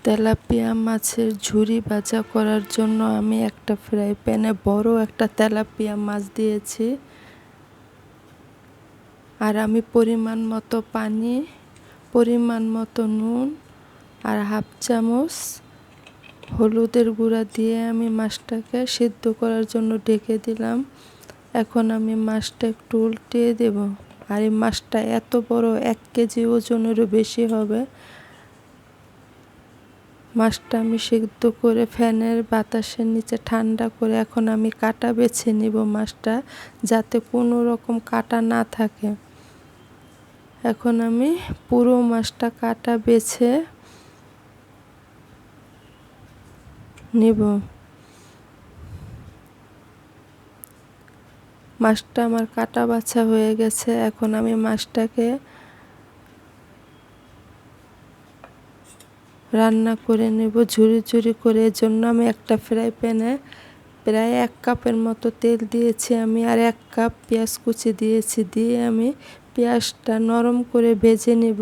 Tilapia মাছের ঝুরি ভাজা করার জন্য আমি একটা ফ্রাই প্যানে বড় একটা তেলাপিয়া মাছ দিয়েছি। আর আমি পরিমাণ মতো পানি, পরিমাণ মতো নুন আর হাফ চামচ হলুদের গুঁড়া দিয়ে আমি মাছটাকে সিদ্ধ করার জন্য ঢেকে দিলাম। এখন আমি মাছটা একটু উল্টিয়ে দেব। আর এই মাছটা এত বড়, 1 কেজি ওজনেরও বেশি হবে। মাছটা আমি সিদ্ধ করে ফ্যানের বাতাসের নিচে ঠান্ডা করে এখন আমি কাটা বেছে নিব মাছটা, যাতে কোনো রকম কাটা না থাকে। এখন আমি পুরো মাছটা কাটা বেছে নিব। মাছটা আমার কাটা বাছা হয়ে গেছে। এখন আমি মাছটাকে রান্না করে নেব ঝুরি ঝুরি করে। এজন্য আমি একটা ফ্রাই প্যানে প্রায় 1 কাপের মতো তেল দিয়েছি আমি, আর 1 কাপ পেঁয়াজ কুচি দিয়েছি। দিয়ে আমি পেঁয়াজটা নরম করে ভেজে নেব।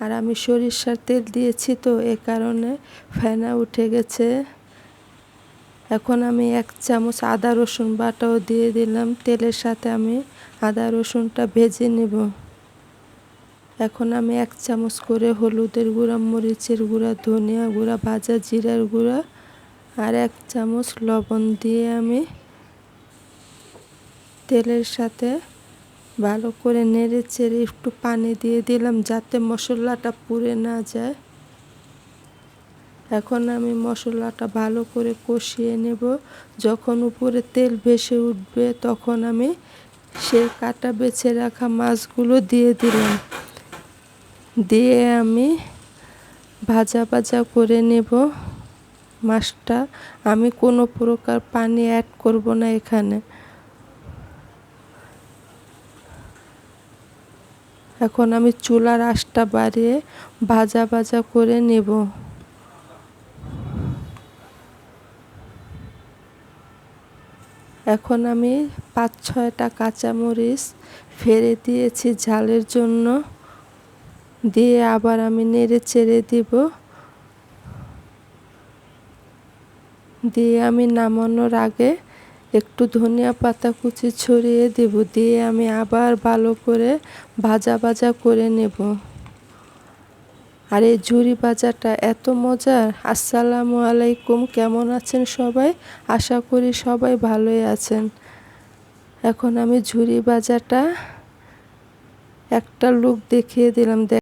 আর আমি সরিষার তেল দিয়েছি তো এ কারণে ফেনা উঠে গেছে। এখন আমি 1 চামচ আদা রসুন বাটাও দিয়ে দিলাম। তেলের সাথে আমি আদা রসুনটা ভেজে নেব। এখন আমি 1 চামচ করে হলুদের গুঁড়া, মরিচের গুঁড়া, ধনিয়া গুঁড়া, ভাজা জিরার গুঁড়া আর 1 চামচ লবণ দিয়ে আমি তেলের সাথে ভালো করে নেড়ে চেড়ে একটু পানি দিয়ে দিলাম, যাতে মশলাটা পুড়ে না যায়। এখন আমি মশলাটা ভালো করে কষিয়ে নেব। যখন উপরে তেল ভেসে উঠবে তখন আমি সেই কাটা বেছে রাখা মাছগুলো দিয়ে দিলাম। দিয়ে আমি ভাজা ভাজা করে নেব মাছটা। আমি কোনো প্রকার পানি অ্যাড করব না এখানে। এখন আমি চুলার আঁচটা বাড়িয়ে ভাজা ভাজা করে নেব। এখন আমি 5-6টা কাঁচামরিচ ফেলে দিয়েছি ঝালের জন্য। দিয়ে আবার আমি নেড়ে চেড়ে দিব। দিয়ে আমি নামানোর আগে একটু ধনিয়া পাতা কুচি ছড়িয়ে দেব। দিয়ে আমি আবার ভালো করে ভাজা ভাজা করে নেব। আর এই ঝুরি ভাজাটা এত মজার। আসসালামু আলাইকুম, কেমন আছেন সবাই? আশা করি সবাই ভালোই আছেন। এখন আমি ঝুরি ভাজাটা একটা লুক দেখিয়ে দিলাম।